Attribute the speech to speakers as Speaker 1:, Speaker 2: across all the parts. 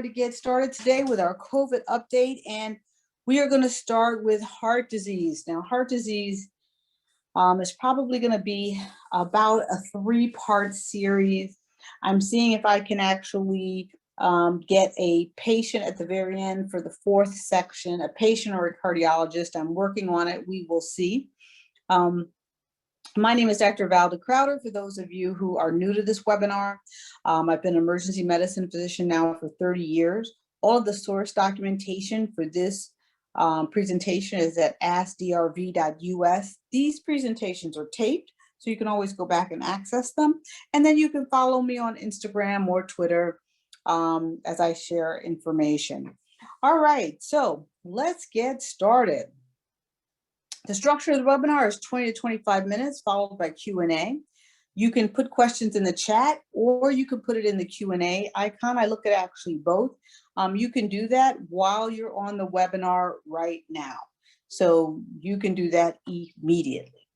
Speaker 1: going to get started today with our COVID update, and we are going to start with heart disease. Now, heart disease is probably going to be about a 3-part series. I'm seeing if I can actually get a patient at the very end for the 4th section, a patient or a cardiologist. I'm working on it. We will see. My name is Dr. Valda Crowder. For those of you who are new to this webinar, I've been an emergency medicine physician now for 30 years. All of the source documentation for this presentation is at AskDrV.us. These presentations are taped, so you can always go back and access them. And then you can follow me on Instagram or Twitter as I share information. All right, so let's get started. The structure of the webinar is 20 to 25 minutes, followed by Q&A. You can put questions in the chat, or you can put it in the Q&A icon. I look at actually both. You can do that while you're on the webinar right now. So you can do that immediately.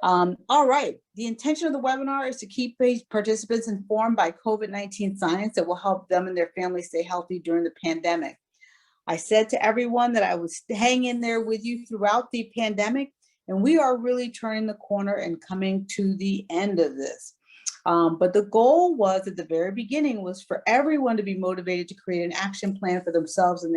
Speaker 1: All right, the intention of the webinar is to keep participants informed by COVID-19 science that will help them and their families stay healthy during the pandemic. I said to everyone that I would hang in there with you throughout the pandemic, and we are really turning the corner and coming to the end of this. But the goal was at the very beginning was for everyone to be motivated to create an action plan for themselves and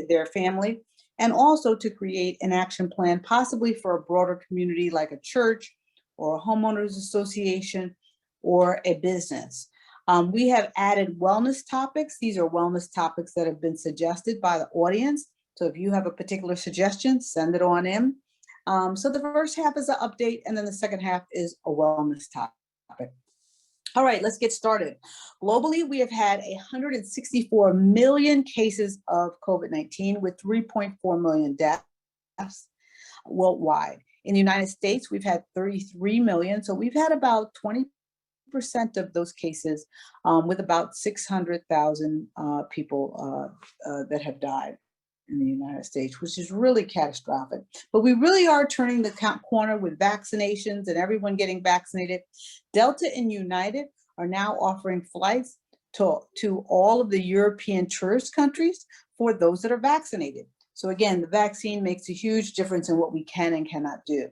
Speaker 1: their family, and also to create an action plan possibly for a broader community like a church or a homeowners association or a business. We have added wellness topics. These are wellness topics that have been suggested by the audience. So if you have a particular suggestion, send it on in. So the first half is an update, and then the second half is a wellness topic. All right, let's get started. Globally, we have had 164 million cases of COVID-19 with 3.4 million deaths worldwide. In the United States, we've had 33 million. So we've had about 20% of those cases with about 600,000 people that have died in the United States, which is really catastrophic. But we really are turning the corner with vaccinations and everyone getting vaccinated. Delta and United are now offering flights to all of the European tourist countries for those that are vaccinated. So again, the vaccine makes a huge difference in what we can and cannot do.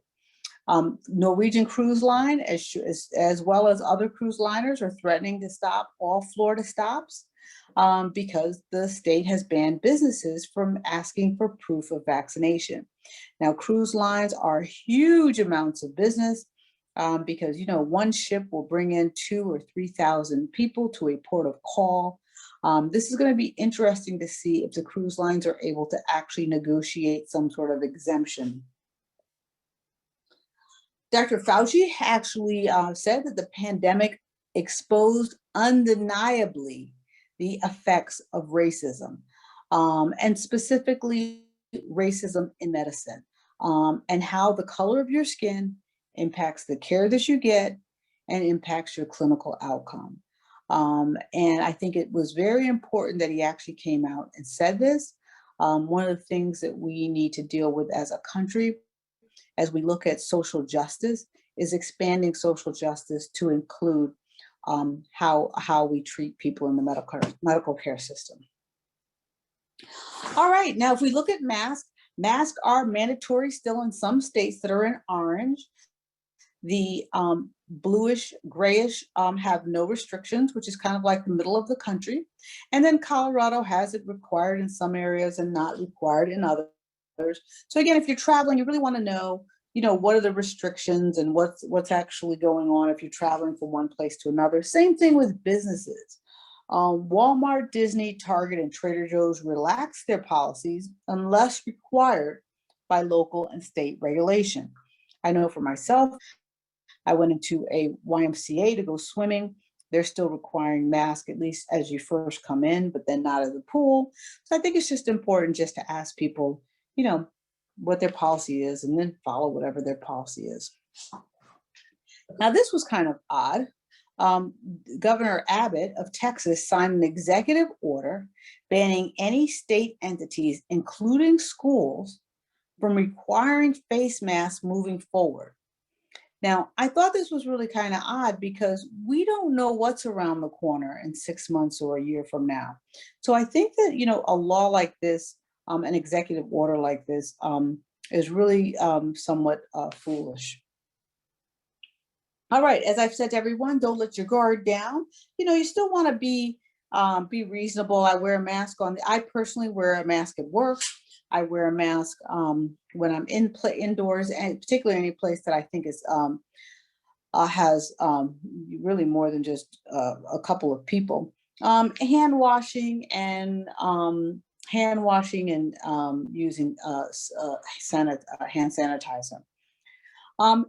Speaker 1: Norwegian Cruise Line, as well as other cruise liners, are threatening to stop all Florida stops because the state has banned businesses from asking for proof of vaccination. Now, cruise lines are huge amounts of business because, you know, one ship will bring in 2,000 or 3,000 people to a port of call. This is going to be interesting to see if the cruise lines are able to actually negotiate some sort of exemption. Dr. Fauci actually said that the pandemic exposed undeniably the effects of racism, and specifically racism in medicine, and how the color of your skin impacts the care that you get and impacts your clinical outcome. And I think it was very important that he actually came out and said this. One of the things that we need to deal with as a country as we look at social justice is expanding social justice to include how we treat people in the medical care system. All right, now if we look at masks are mandatory still in some states that are in orange. The bluish, grayish have no restrictions, which is kind of like the middle of the country. And then Colorado has it required in some areas and not required in others. So again, if you're traveling, you really want to know, you know, what are the restrictions and what's actually going on if you're traveling from one place to another. Same thing with businesses. Walmart, Disney, Target, and Trader Joe's relaxed their policies unless required by local and state regulation. I know for myself, I went into a YMCA to go swimming. They're still requiring masks, at least as you first come in, but then not at the pool. So I think it's just important just to ask people, you know, what their policy is and then follow whatever their policy is. Now, this was kind of odd. Governor Abbott of Texas signed an executive order banning any state entities, including schools, from requiring face masks moving forward. Now, I thought this was really kind of odd because we don't know what's around the corner in 6 months or a year from now. So I think that, a law like this, an executive order like this, is really somewhat foolish. All right, as I've said to everyone, don't let your guard down. You still want to be reasonable. I wear a mask I personally wear a mask at work. I wear a mask when I'm indoors, and particularly any place that I think is has really more than just a couple of people. Hand washing and using hand sanitizer.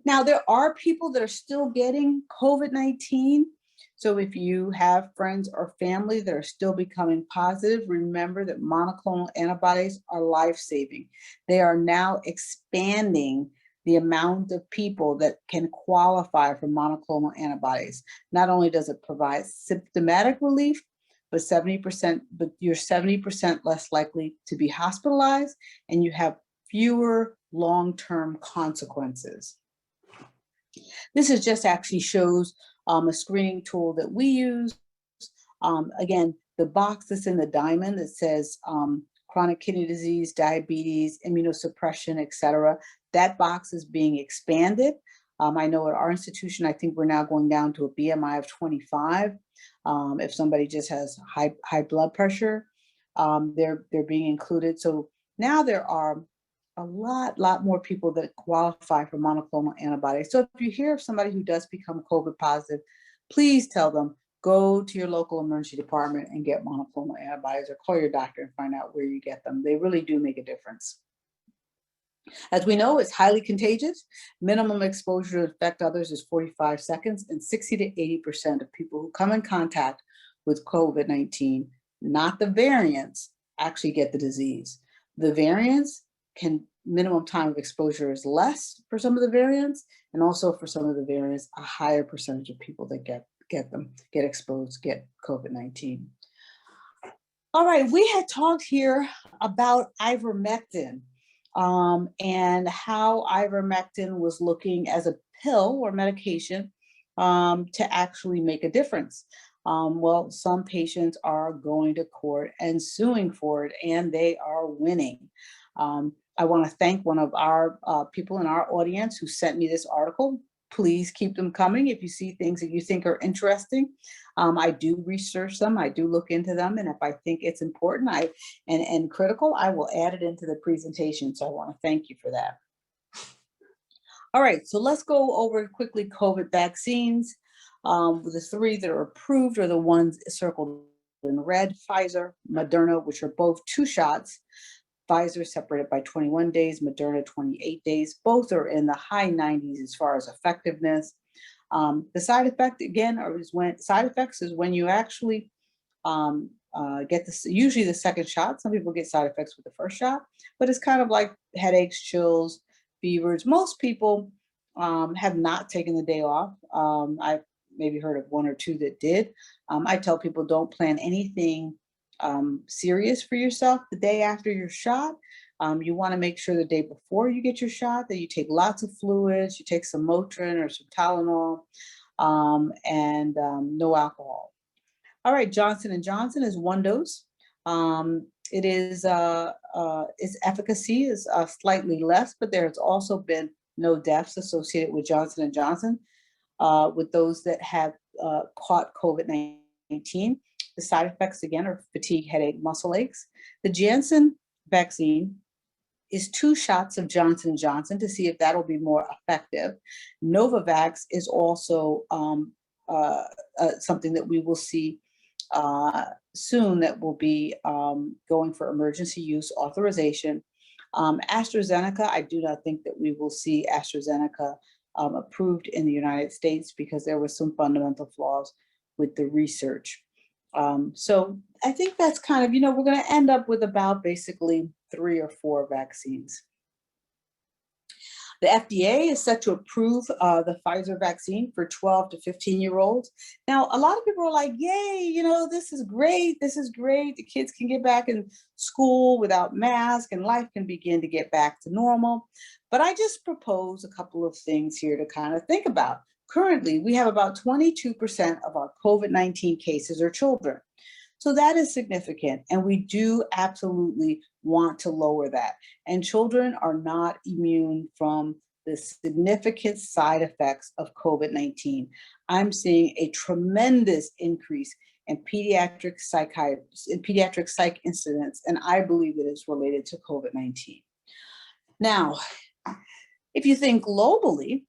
Speaker 1: Now, there are people that are still getting COVID-19. So if you have friends or family that are still becoming positive, remember that monoclonal antibodies are life-saving. They are now expanding the amount of people that can qualify for monoclonal antibodies. Not only does it provide symptomatic relief, but you're 70% less likely to be hospitalized, and you have fewer long-term consequences. This is just actually shows a screening tool that we use. Again, the box that's in the diamond that says chronic kidney disease, diabetes, immunosuppression, etc. That box is being expanded. I know at our institution, I think we're now going down to a BMI of 25. If somebody just has high blood pressure, they're being included. So now there are a lot more people that qualify for monoclonal antibodies. So if you hear of somebody who does become COVID positive, please tell them, go to your local emergency department and get monoclonal antibodies, or call your doctor and find out where you get them. They really do make a difference. As we know, it's highly contagious. Minimum exposure to infect others is 45 seconds, and 60 to 80% of people who come in contact with COVID-19, not the variants, actually get the disease. The variants minimum time of exposure is less for some of the variants, and also for some of the variants, a higher percentage of people that get exposed, get COVID-19. All right, we had talked here about Ivermectin and how Ivermectin was looking as a pill or medication to actually make a difference. Well, some patients are going to court and suing for it, and they are winning. I want to thank one of our people in our audience who sent me this article. Please keep them coming if you see things that you think are interesting. I do research them, I do look into them, and if I think it's important and critical, I will add it into the presentation. So I want to thank you for that. All right, so let's go over quickly COVID vaccines. The three that are approved are the ones circled in red: Pfizer, Moderna, which are both 2 shots. Pfizer separated by 21 days, Moderna 28 days. Both are in the high 90s as far as effectiveness. The side effect, again, side effects is when you actually get usually the second shot. Some people get side effects with the first shot, but it's kind of like headaches, chills, fevers. Most people have not taken the day off. I've maybe heard of 1 or 2 that did. I tell people, don't plan anything serious for yourself the day after your shot. You want to make sure the day before you get your shot that you take lots of fluids, you take some Motrin or some Tylenol, and no alcohol. All right, Johnson & Johnson is 1 dose. It is its efficacy is slightly less, but there's also been no deaths associated with Johnson & Johnson with those that have caught COVID-19. The side effects, again, are fatigue, headache, muscle aches. The Janssen vaccine is 2 shots of Johnson & Johnson to see if that'll be more effective. Novavax is also something that we will see soon that will be going for emergency use authorization. AstraZeneca, I do not think that we will see AstraZeneca approved in the United States because there were some fundamental flaws with the research. So I think that's kind of, we're going to end up with about basically 3 or 4 vaccines. The FDA is set to approve the Pfizer vaccine for 12 to 15-year-olds. Now, a lot of people are like, yay, you know, this is great. This is great. The kids can get back in school without masks and life can begin to get back to normal. But I just propose a couple of things here to kind of think about. Currently, we have about 22% of our COVID-19 cases are children. So that is significant, and we do absolutely want to lower that. And children are not immune from the significant side effects of COVID-19. I'm seeing a tremendous increase in pediatric psych incidents, and I believe that it's related to COVID-19. Now, if you think globally,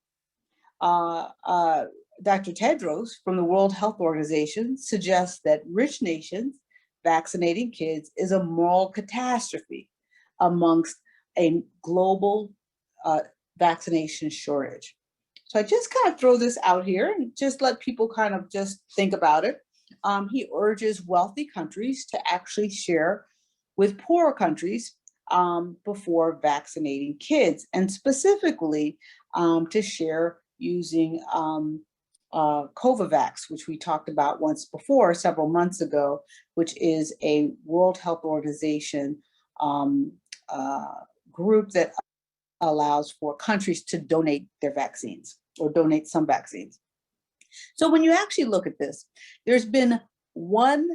Speaker 1: Dr. Tedros from the World Health Organization suggests that rich nations vaccinating kids is a moral catastrophe amongst a global vaccination shortage. So I just kind of throw this out here and just let people kind of just think about it. He urges wealthy countries to actually share with poorer countries before vaccinating kids, and specifically to share using Covavax, which we talked about once before, several months ago, which is a World Health Organization group that allows for countries to donate their vaccines or donate some vaccines. So when you actually look at this, there's been 1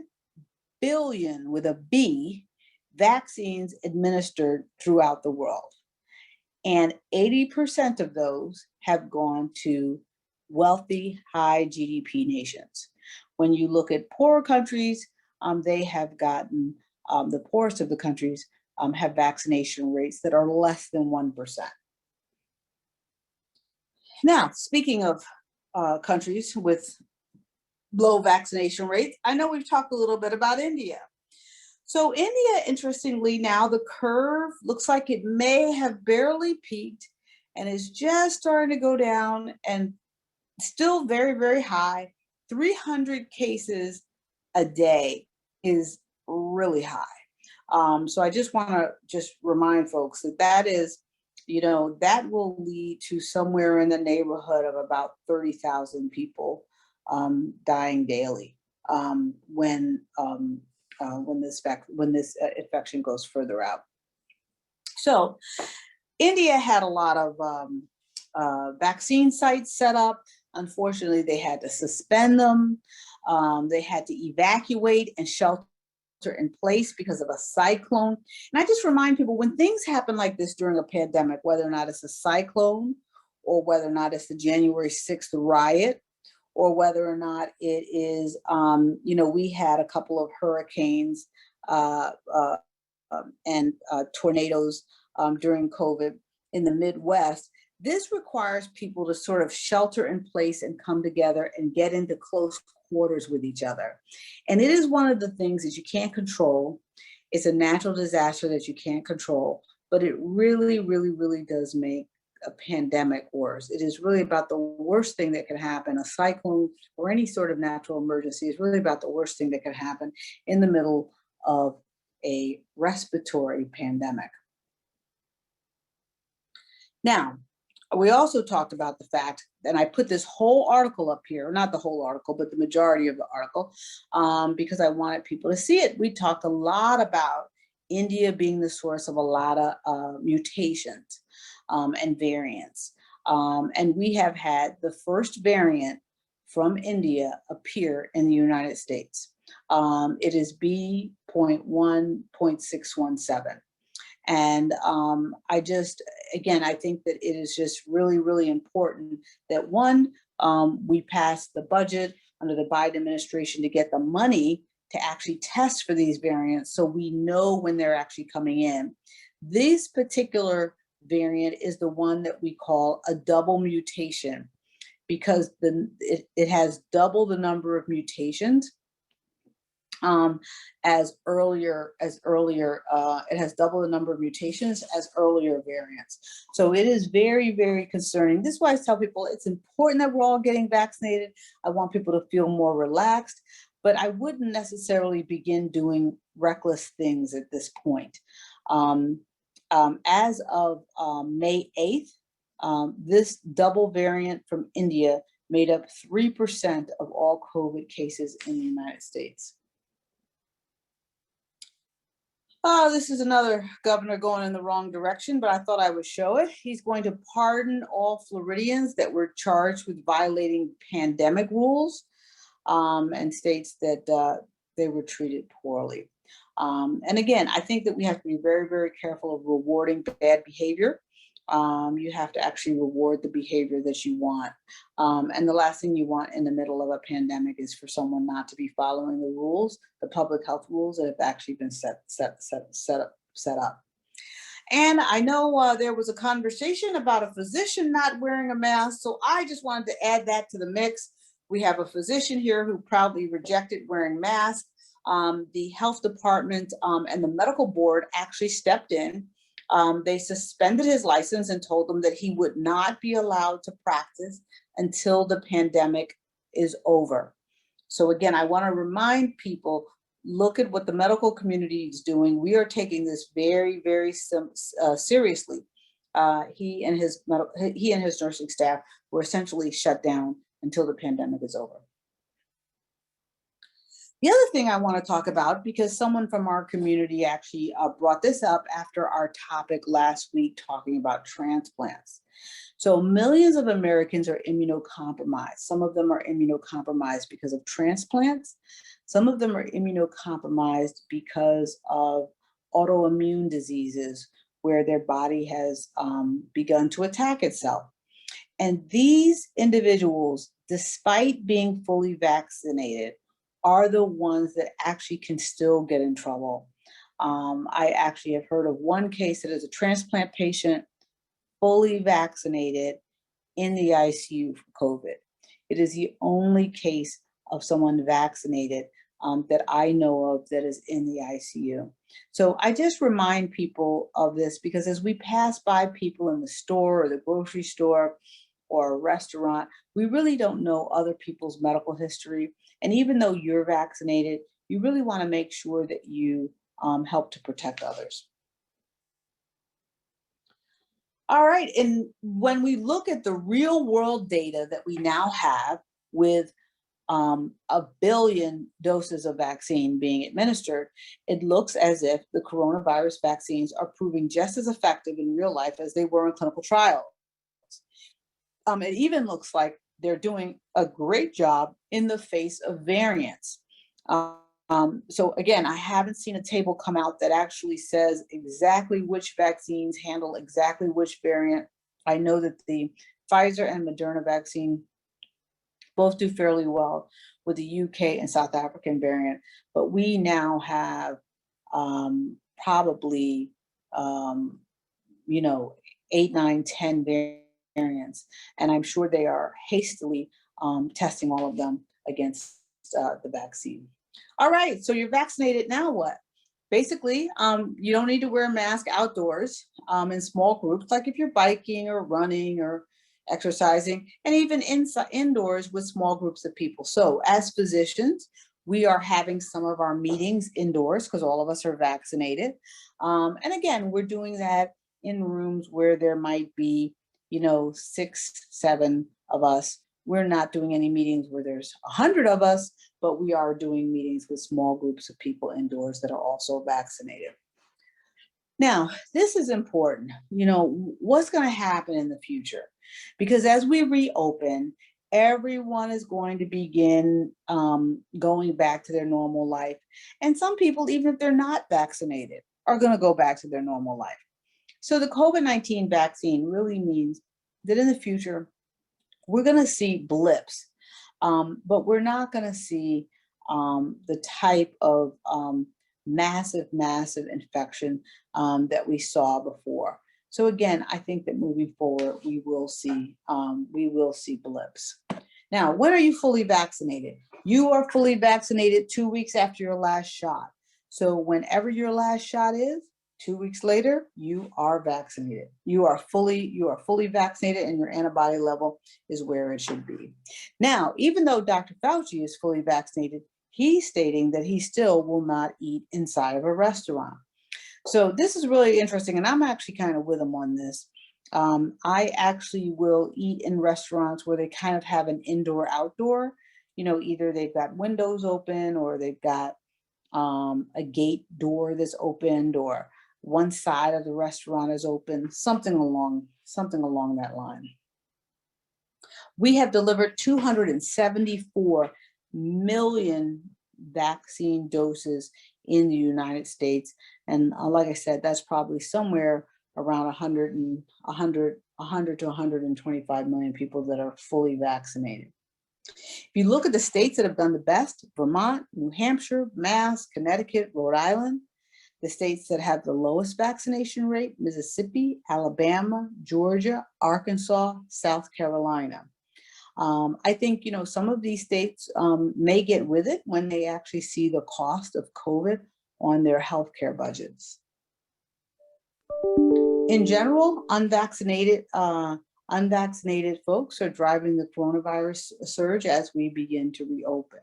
Speaker 1: billion with a B vaccines administered throughout the world. And 80% of those have gone to wealthy, high GDP nations. When you look at poorer countries, they have gotten, the poorest of the countries have vaccination rates that are less than 1%. Now, speaking of countries with low vaccination rates, I know we've talked a little bit about India. So India, interestingly, now the curve looks like it may have barely peaked and is just starting to go down and still very, very high. 300 cases a day is really high. So I just want to just remind folks that that is, you know, that will lead to somewhere in the neighborhood of about 30,000 people dying daily when this infection goes further out. So India had a lot of vaccine sites set up. Unfortunately, they had to suspend them. They had to evacuate and shelter in place because of a cyclone. And I just remind people, when things happen like this during a pandemic, whether or not it's a cyclone or whether or not it's the January 6th riot, or whether or not it is, you know, we had a couple of hurricanes and tornadoes during COVID in the Midwest. This requires people to sort of shelter in place and come together and get into close quarters with each other. And it is one of the things that you can't control. It's a natural disaster that you can't control, but it really, really, really does make a pandemic worse. It is really about the worst thing that could happen. A cyclone or any sort of natural emergency is really about the worst thing that could happen in the middle of a respiratory pandemic. Now, we also talked about the fact, and I put this whole article up here, not the whole article, but the majority of the article, because I wanted people to see it. We talked a lot about India being the source of a lot of mutations and variants. And we have had the first variant from India appear in the United States. It is B.1.617. And I just, again, I think that it is just really, really important that one, we pass the budget under the Biden administration to get the money to actually test for these variants so we know when they're actually coming in. This particular variant is the one that we call a double mutation because it has double the number of mutations as earlier, it has double the number of mutations as earlier variants. So it is very, very concerning. This is why I tell people it's important that we're all getting vaccinated. I want people to feel more relaxed, but I wouldn't necessarily begin doing reckless things at this point. As of May 8th, This double variant from India made up 3% of all COVID cases in the United States. Oh, this is another governor going in the wrong direction, but I thought I would show it. He's going to pardon all Floridians that were charged with violating pandemic rules, and states that they were treated poorly. And again, I think that we have to be very, very careful of rewarding bad behavior. You have to actually reward the behavior that you want. And the last thing you want in the middle of a pandemic is for someone not to be following the rules, the public health rules that have actually been set up. And I know there was a conversation about a physician not wearing a mask, so I just wanted to add that to the mix. We have a physician here who proudly rejected wearing masks. The health department and the medical board actually stepped in. They suspended his license and told him that he would not be allowed to practice until the pandemic is over. So again, I want to remind people, look at what the medical community is doing. We are taking this very, very seriously. He and his nursing staff were essentially shut down until the pandemic is over. The other thing I want to talk about, because someone from our community actually brought this up after our topic last week talking about transplants. So millions of Americans are immunocompromised. Some of them are immunocompromised because of transplants. Some of them are immunocompromised because of autoimmune diseases where their body has begun to attack itself. And these individuals, despite being fully vaccinated, are the ones that actually can still get in trouble. I actually have heard of one case that is a transplant patient, fully vaccinated, in the ICU for COVID. It is the only case of someone vaccinated that I know of that is in the ICU. So I just remind people of this because as we pass by people in the store or the grocery store or a restaurant, we really don't know other people's medical history. And even though you're vaccinated, you really want to make sure that you help to protect others. All right, and when we look at the real world data that we now have with 1 billion doses of vaccine being administered, it looks as if the coronavirus vaccines are proving just as effective in real life as they were in clinical trials. It even looks like they're doing a great job in the face of variants. So again, I haven't seen a table come out that actually says exactly which vaccines handle exactly which variant. I know that the Pfizer and Moderna vaccine both do fairly well with the UK and South African variant, but we now have probably 8, 9, 10 variants, and I'm sure they are hastily testing all of them against the vaccine. All right, so you're vaccinated, now what? Basically, you don't need to wear a mask outdoors in small groups, like if you're biking or running or exercising, and even indoors with small groups of people. So as physicians, we are having some of our meetings indoors because all of us are vaccinated. And again, we're doing that in rooms where there might be 6, 7 of us. We're not doing any meetings where there's 100 of us, but we are doing meetings with small groups of people indoors that are also vaccinated. Now, this is important. What's going to happen in the future? Because as we reopen, everyone is going to begin going back to their normal life. And some people, even if they're not vaccinated, are going to go back to their normal life. So the COVID-19 vaccine really means that in the future, we're going to see blips, but we're not going to see the type of massive infection that we saw before. So again, I think that moving forward, we will see blips. Now, when are you fully vaccinated? You are fully vaccinated 2 weeks after your last shot. So whenever your last shot is, 2 weeks later, you are vaccinated. You are fully vaccinated, and your antibody level is where it should be. Now, even though Dr. Fauci is fully vaccinated, he's stating that he still will not eat inside of a restaurant. So this is really interesting, and I'm actually kind of with him on this. I actually will eat in restaurants where they kind of have an indoor outdoor, either they've got windows open or they've got a gate door that's opened, or one side of the restaurant is open, something along that line. We have delivered 274 million vaccine doses in the United States. And like I said, that's probably somewhere around 100 to 125 million people that are fully vaccinated. If you look at the states that have done the best, Vermont, New Hampshire, Mass, Connecticut, Rhode Island. The states that have the lowest vaccination rate, Mississippi, Alabama, Georgia, Arkansas, South Carolina. I think, some of these states may get with it when they actually see the cost of COVID on their healthcare budgets. In general, unvaccinated folks are driving the coronavirus surge as we begin to reopen.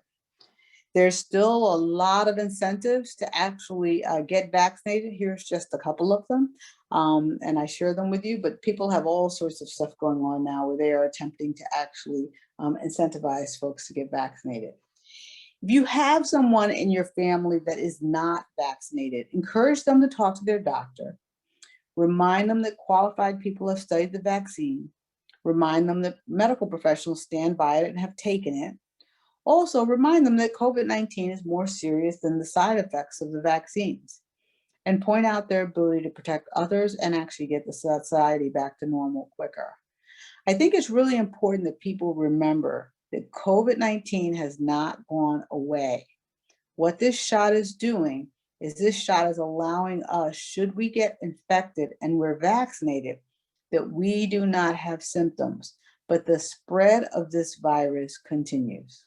Speaker 1: There's still a lot of incentives to actually get vaccinated. Here's just a couple of them, and I share them with you, but people have all sorts of stuff going on now where they are attempting to actually incentivize folks to get vaccinated. If you have someone in your family that is not vaccinated, encourage them to talk to their doctor. Remind them that qualified people have studied the vaccine. Remind them that medical professionals stand by it and have taken it. Also, remind them that COVID-19 is more serious than the side effects of the vaccines, and point out their ability to protect others and actually get the society back to normal quicker. I think it's really important that people remember that COVID-19 has not gone away. What this shot is doing is this shot is allowing us, should we get infected and we're vaccinated, that we do not have symptoms, but the spread of this virus continues.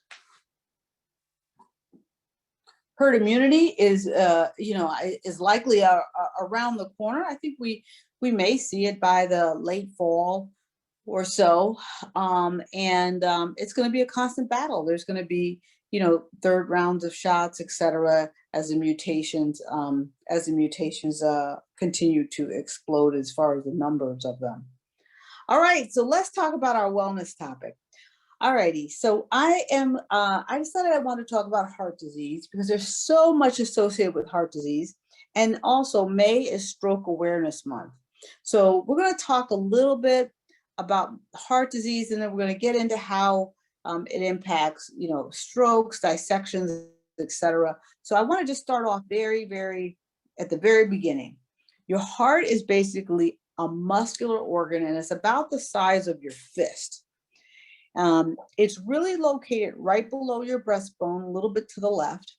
Speaker 1: Herd immunity is likely around the corner. I think we may see it by the late fall or so, and it's going to be a constant battle. There's going to be third rounds of shots, etc., as the mutations continue to explode as far as the numbers of them. All right, so let's talk about our wellness topic. Alrighty, so I decided I want to talk about heart disease because there's so much associated with heart disease, and also May is Stroke Awareness Month. So we're going to talk a little bit about heart disease, and then we're going to get into how it impacts, strokes, dissections, etc. So I want to just start off very at the very beginning. Your heart is basically a muscular organ, and it's about the size of your fist. It's really located right below your breastbone, a little bit to the left,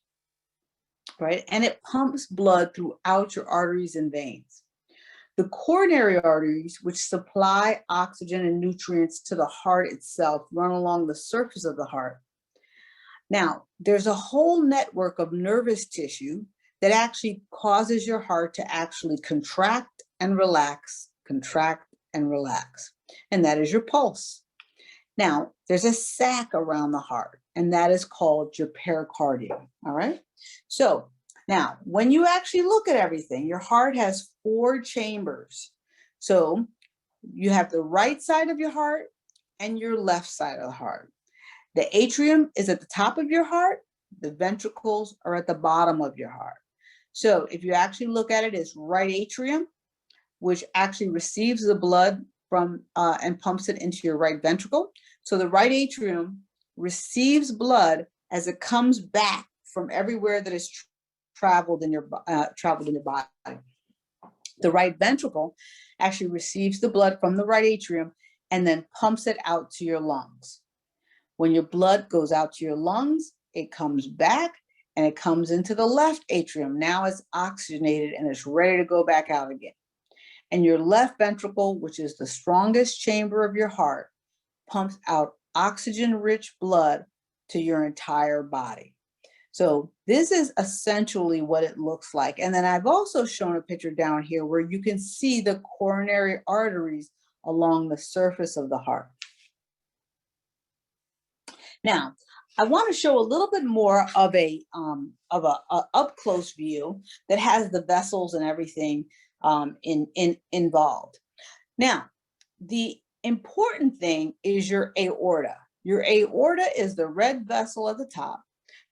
Speaker 1: right? And it pumps blood throughout your arteries and veins. The coronary arteries, which supply oxygen and nutrients to the heart itself, run along the surface of the heart. Now, there's a whole network of nervous tissue that actually causes your heart to actually contract and relax, and that is your pulse. Now, there's a sac around the heart, and that is called your pericardium, all right? So now, when you actually look at everything, your heart has 4 chambers. So you have the right side of your heart and your left side of the heart. The atrium is at the top of your heart. The ventricles are at the bottom of your heart. So if you actually look at it as right atrium, which actually receives the blood from and pumps it into your right ventricle. So the right atrium receives blood as it comes back from everywhere that is traveled in your body. The right ventricle actually receives the blood from the right atrium and then pumps it out to your lungs. When your blood goes out to your lungs, it comes back and it comes into the left atrium. Now it's oxygenated and it's ready to go back out again. And your left ventricle, which is the strongest chamber of your heart, pumps out oxygen-rich blood to your entire body. So this is essentially what it looks like. And then I've also shown a picture down here where you can see the coronary arteries along the surface of the heart. Now, I want to show a little bit more of a up-close view that has the vessels and everything involved. Now, the important thing is your aorta. Your aorta is the red vessel at the top.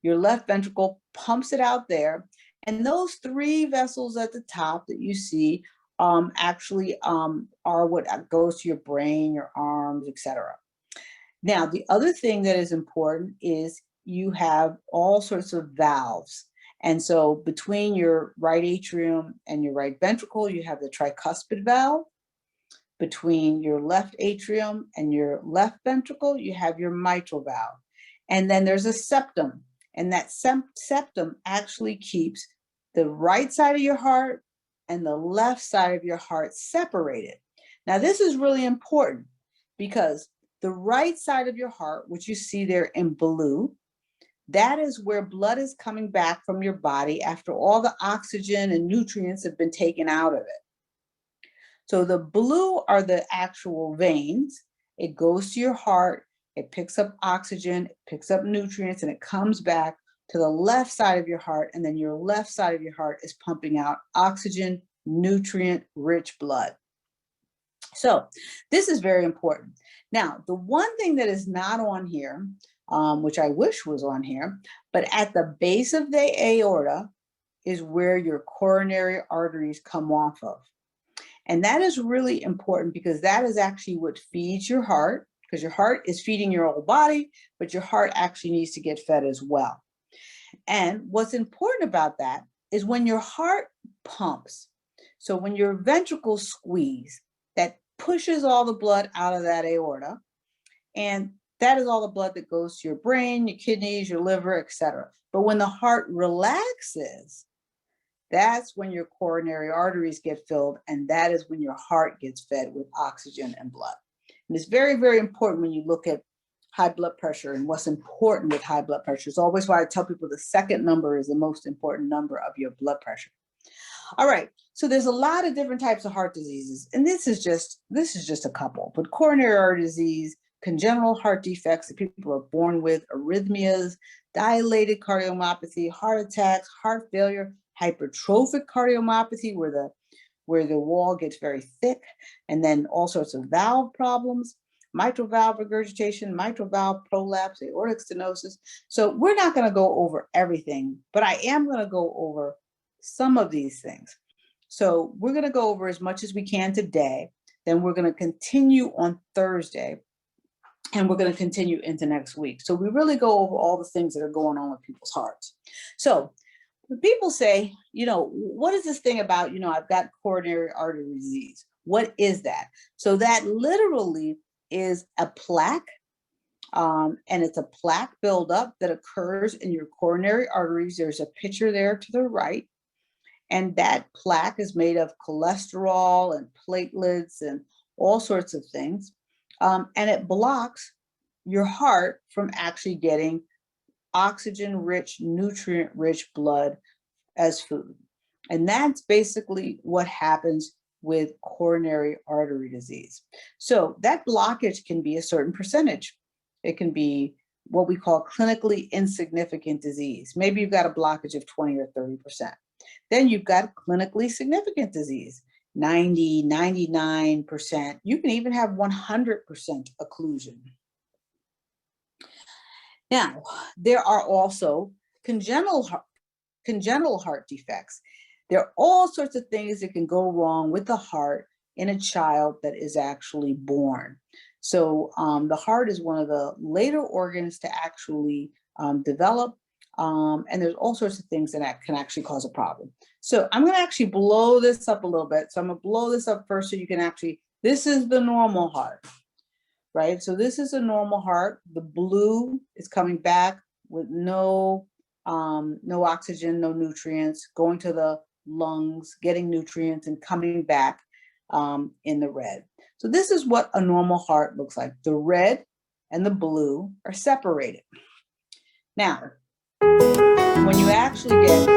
Speaker 1: Your left ventricle pumps it out there. And those three vessels at the top that you see actually are what goes to your brain, your arms, etc. Now, the other thing that is important is you have all sorts of valves. And so between your right atrium and your right ventricle, you have the tricuspid valve. Between your left atrium and your left ventricle, you have your mitral valve. And then there's a septum. And that septum actually keeps the right side of your heart and the left side of your heart separated. Now, this is really important because the right side of your heart, which you see there in blue, that is where blood is coming back from your body after all the oxygen and nutrients have been taken out of it. So the blue are the actual veins. It goes to your heart, it picks up oxygen, it picks up nutrients, and it comes back to the left side of your heart, and then your left side of your heart is pumping out oxygen, nutrient-rich blood. So this is very important. Now, the one thing that is not on here, which I wish was on here, but at the base of the aorta is where your coronary arteries come off of. And that is really important because that is actually what feeds your heart, because your heart is feeding your whole body, but your heart actually needs to get fed as well. And what's important about that is when your heart pumps, so when your ventricles squeeze, that pushes all the blood out of that aorta, and that is all the blood that goes to your brain, your kidneys, your liver, etc. But when the heart relaxes, that's when your coronary arteries get filled, and that is when your heart gets fed with oxygen and blood. And it's very, very important when you look at high blood pressure and what's important with high blood pressure. It's always why I tell people the second number is the most important number of your blood pressure. All right, so there's a lot of different types of heart diseases, and this is just a couple. But coronary artery disease, congenital heart defects that people are born with, arrhythmias, dilated cardiomyopathy, heart attacks, heart failure, hypertrophic cardiomyopathy, where the wall gets very thick, and then all sorts of valve problems, mitral valve regurgitation, mitral valve prolapse, aortic stenosis. So we're not going to go over everything, but I am going to go over some of these things. So we're going to go over as much as we can today. Then we're going to continue on Thursday, and we're going to continue into next week. So we really go over all the things that are going on with people's hearts. So when people say, what is this thing about, I've got coronary artery disease. What is that? So that literally is a plaque, and it's a plaque buildup that occurs in your coronary arteries. There's a picture there to the right. And that plaque is made of cholesterol and platelets and all sorts of things. And it blocks your heart from actually getting oxygen-rich, nutrient-rich blood as food. And that's basically what happens with coronary artery disease. So that blockage can be a certain percentage. It can be what we call clinically insignificant disease. Maybe you've got a blockage of 20 or 30%. Then you've got clinically significant disease, 90, 99%. You can even have 100% occlusion. Now, there are also congenital heart defects. There are all sorts of things that can go wrong with the heart in a child that is actually born. So the heart is one of the later organs to actually develop, and there's all sorts of things that can actually cause a problem. So I'm going to actually blow this up a little bit. So I'm going to blow this up first so you can actually, this is the normal heart. Right? So this is a normal heart. The blue is coming back with no oxygen, no nutrients, going to the lungs, getting nutrients and coming back in the red. So this is what a normal heart looks like. The red and the blue are separated. Now, when you actually get a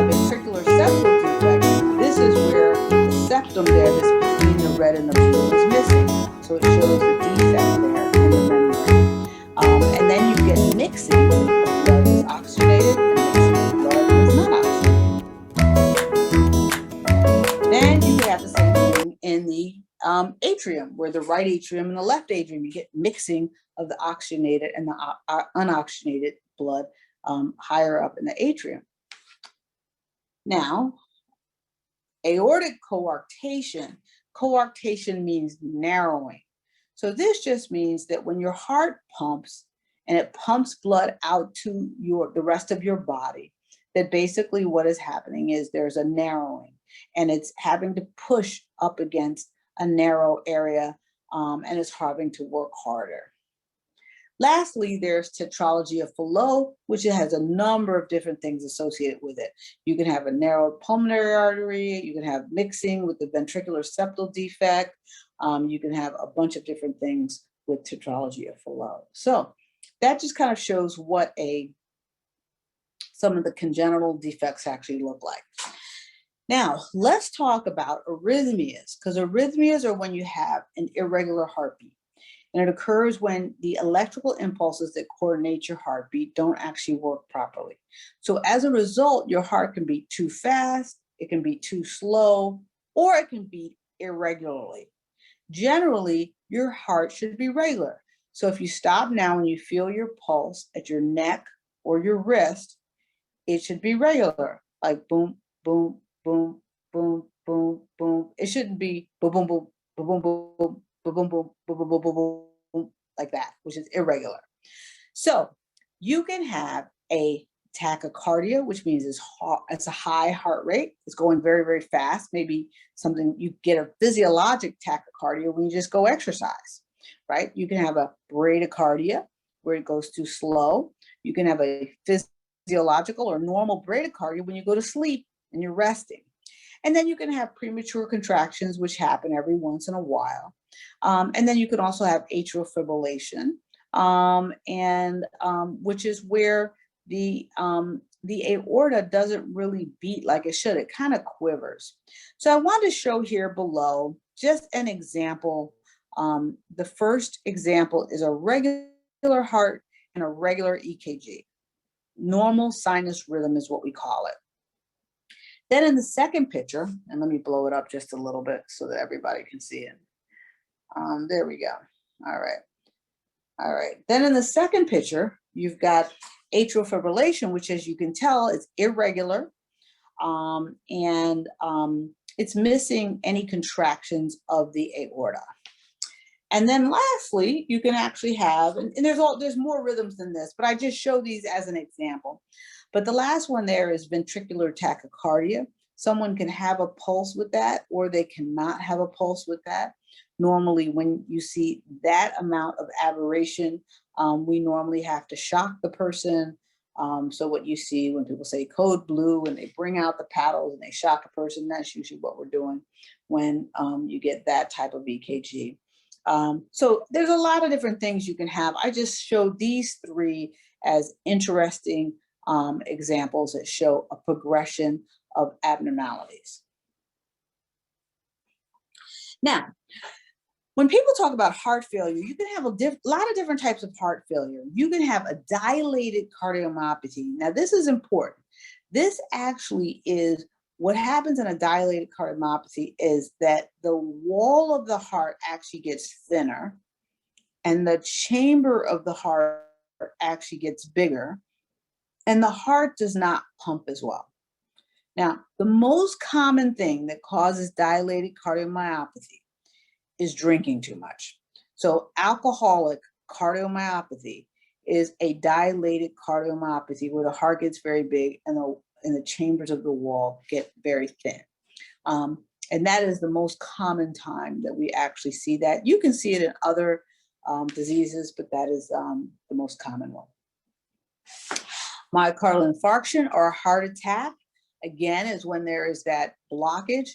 Speaker 1: ventricular septal defect, this is where the septum there that's between the red and the blue is missing. So it shows the defect there in the membrane. And then you get mixing of blood is oxygenated and mixing of blood is not oxygenated. Then you have the same thing in the atrium, where the right atrium and the left atrium, you get mixing of the oxygenated and the unoxygenated blood higher up in the atrium. Now, aortic coarctation. Coarctation means narrowing. So this just means that when your heart pumps and it pumps blood out to the rest of your body, that basically what is happening is there's a narrowing, and it's having to push up against a narrow area, and it's having to work harder. Lastly, there's tetralogy of Fallot, which has a number of different things associated with it. You can have a narrowed pulmonary artery, you can have mixing with the ventricular septal defect, you can have a bunch of different things with tetralogy of Fallot. So that just kind of shows what some of the congenital defects actually look like. Now, let's talk about arrhythmias, because arrhythmias are when you have an irregular heartbeat. And it occurs when the electrical impulses that coordinate your heartbeat don't actually work properly. So as a result, your heart can beat too fast, it can beat too slow, or it can beat irregularly. Generally, your heart should be regular. So if you stop now and you feel your pulse at your neck or your wrist, it should be regular, like boom, boom, boom, boom, boom, boom. It shouldn't be boom, boom, boom, boom, boom, boom, boom, boom, boom, boom, boom, boom, boom, like that, which is irregular. So you can have a tachycardia, which means it's a high heart rate. It's going very, very fast. Maybe something you get a physiologic tachycardia when you just go exercise, right? You can have a bradycardia where it goes too slow. You can have a physiological or normal bradycardia when you go to sleep and you're resting. And then you can have premature contractions, which happen every once in a while. And then you can also have atrial fibrillation, which is where the aorta doesn't really beat like it should. It kind of quivers. So I want to show here below just an example. The first example is a regular heart and a regular EKG. Normal sinus rhythm is what we call it. Then in the second picture, and let me blow it up just a little bit so that everybody can see it. There we go. All right. All right. Then in the second picture, you've got atrial fibrillation, which, as you can tell, is irregular, and it's missing any contractions of the aorta. And then lastly, you can actually have, and there's more rhythms than this, but I just show these as an example. But the last one there is ventricular tachycardia. Someone can have a pulse with that, or they cannot have a pulse with that. Normally, when you see that amount of aberration, we normally have to shock the person. So what you see when people say code blue and they bring out the paddles and they shock a person, that's usually what we're doing when you get that type of EKG. So there's a lot of different things you can have. I just showed these three as interesting examples that show a progression of abnormalities. Now, when people talk about heart failure, you can have a lot of different types of heart failure. You can have a dilated cardiomyopathy. Now, this is important. This actually is what happens in a dilated cardiomyopathy is that the wall of the heart actually gets thinner and the chamber of the heart actually gets bigger, and the heart does not pump as well. Now, the most common thing that causes dilated cardiomyopathy is drinking too much. So alcoholic cardiomyopathy is a dilated cardiomyopathy where the heart gets very big and the chambers of the wall get very thin. And that is the most common time that we actually see that. You can see it in other diseases, but that is the most common one. Myocardial infarction or a heart attack, again, is when there is that blockage.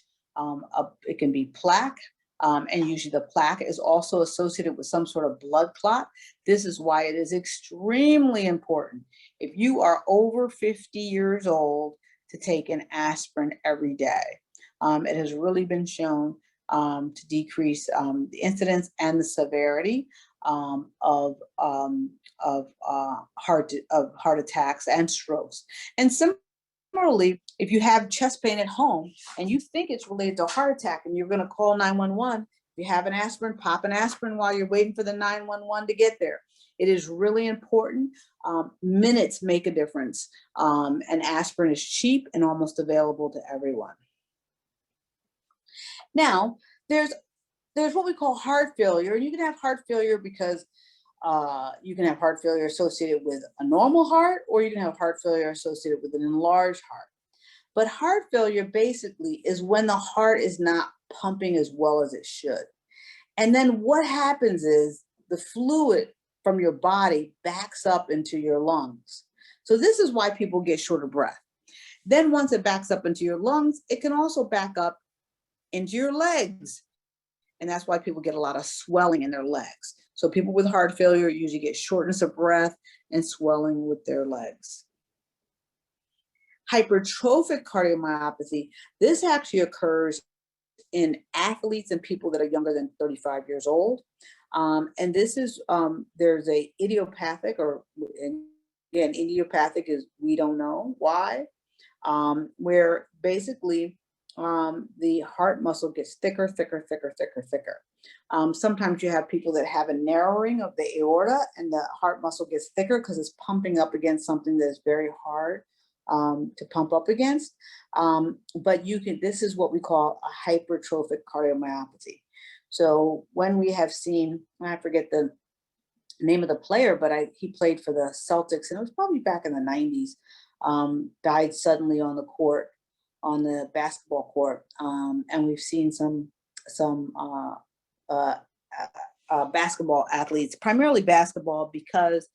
Speaker 1: It can be plaque. And usually the plaque is also associated with some sort of blood clot. This is why it is extremely important, if you are over 50 years old, to take an aspirin every day. It has really been shown to decrease the incidence and the severity of heart attacks and strokes. And similarly, if you have chest pain at home and you think it's related to a heart attack and you're going to call 911, you have an aspirin, pop an aspirin while you're waiting for the 911 to get there. It is really important. Minutes make a difference. And aspirin is cheap and almost available to everyone. Now, there's what we call heart failure, and you can have heart failure because you can have heart failure associated with a normal heart, or you can have heart failure associated with an enlarged heart. But heart failure basically is when the heart is not pumping as well as it should. And then what happens is the fluid from your body backs up into your lungs. So this is why people get short of breath. Then once it backs up into your lungs, it can also back up into your legs. And that's why people get a lot of swelling in their legs. So people with heart failure usually get shortness of breath and swelling with their legs. Hypertrophic cardiomyopathy, this actually occurs in athletes and people that are younger than 35 years old. And this is, there's a idiopathic, or again, idiopathic is we don't know why, where basically the heart muscle gets thicker. Sometimes you have people that have a narrowing of the aorta and the heart muscle gets thicker because it's pumping up against something that's very hard to pump up against. But this is what we call a hypertrophic cardiomyopathy. So when we have seen, I forget the name of the player, but he played for the Celtics, and it was probably back in the 90s, died suddenly on the court, on the basketball court. And we've seen some basketball athletes, primarily basketball, because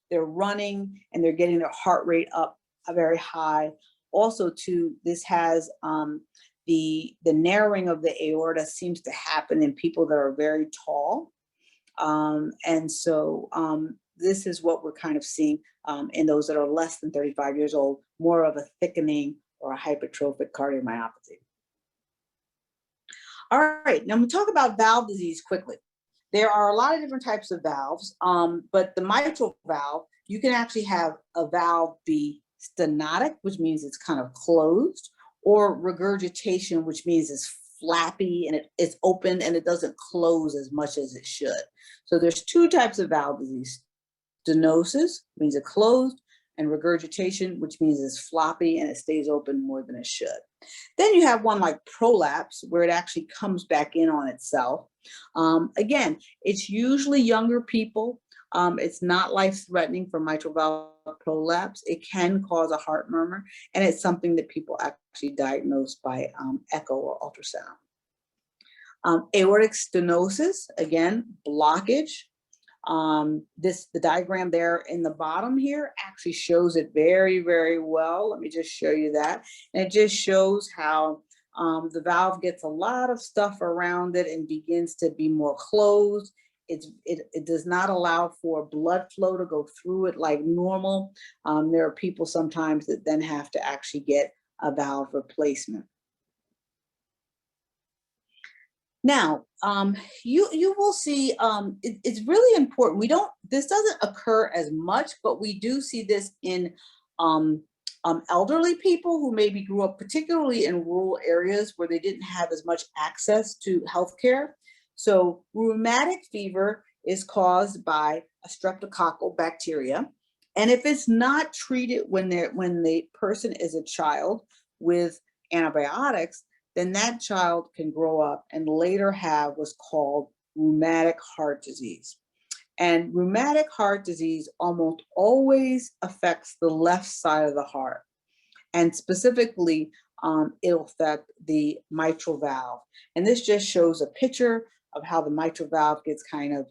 Speaker 1: they're running and they're getting their heart rate up very high. Also, too, this has the narrowing of the aorta seems to happen in people that are very tall. And so this is what we're kind of seeing in those that are less than 35 years old, more of a thickening or a hypertrophic cardiomyopathy. All right, now I'm going to talk about valve disease quickly. There are a lot of different types of valves, but the mitral valve, you can actually have a valve be stenotic, which means it's kind of closed, or regurgitation, which means it's flappy and it's open and it doesn't close as much as it should. So there's two types of valve disease. Stenosis means it closed, and regurgitation, which means it's floppy and it stays open more than it should. Then you have one like prolapse, where it actually comes back in on itself. Again, it's usually younger people. It's not life-threatening for mitral valve prolapse. It can cause a heart murmur, and it's something that people actually diagnose by echo or ultrasound. Aortic stenosis, again, blockage. The diagram there in the bottom here actually shows it very, very well. Let me just show you that. And it just shows how the valve gets a lot of stuff around it and begins to be more closed. It does not allow for blood flow to go through it like normal. There are people sometimes that then have to actually get a valve replacement. Now, you will see it's really important. This doesn't occur as much, but we do see this in elderly people who maybe grew up particularly in rural areas where they didn't have as much access to healthcare. So rheumatic fever is caused by a streptococcal bacteria. And if it's not treated when the person is a child with antibiotics, then that child can grow up and later have what's called rheumatic heart disease. And rheumatic heart disease almost always affects the left side of the heart. And specifically, it'll affect the mitral valve. And this just shows a picture of how the mitral valve gets kind of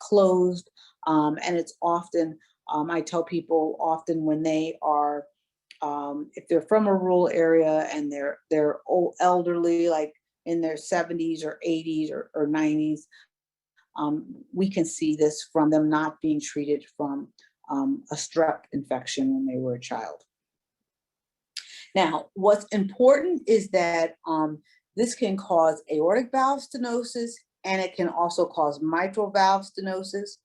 Speaker 1: closed. And it's often, I tell people often when they are, if they're from a rural area and they're old, elderly, like in their 70s or 80s or 90s, we can see this from them not being treated from a strep infection when they were a child. Now, what's important is that this can cause aortic valve stenosis, and it can also cause mitral valve stenosis.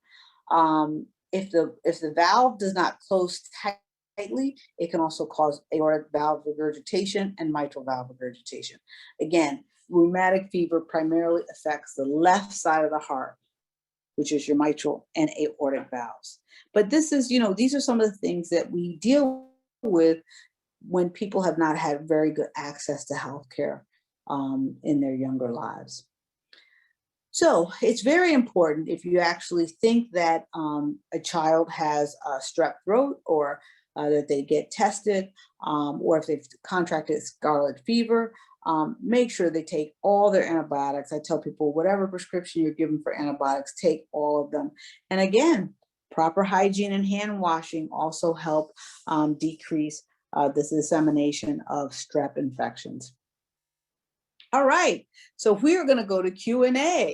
Speaker 1: If the valve does not close tightly, it can also cause aortic valve regurgitation and mitral valve regurgitation. Again, rheumatic fever primarily affects the left side of the heart, which is your mitral and aortic valves. But this is, these are some of the things that we deal with when people have not had very good access to healthcare in their younger lives. So it's very important if you actually think that a child has a strep throat, or that they get tested, or if they've contracted scarlet fever, make sure they take all their antibiotics. I tell people, whatever prescription you're given for antibiotics, take all of them. And again, proper hygiene and hand washing also help decrease the dissemination of strep infections. All right, so we are going to go to Q&A.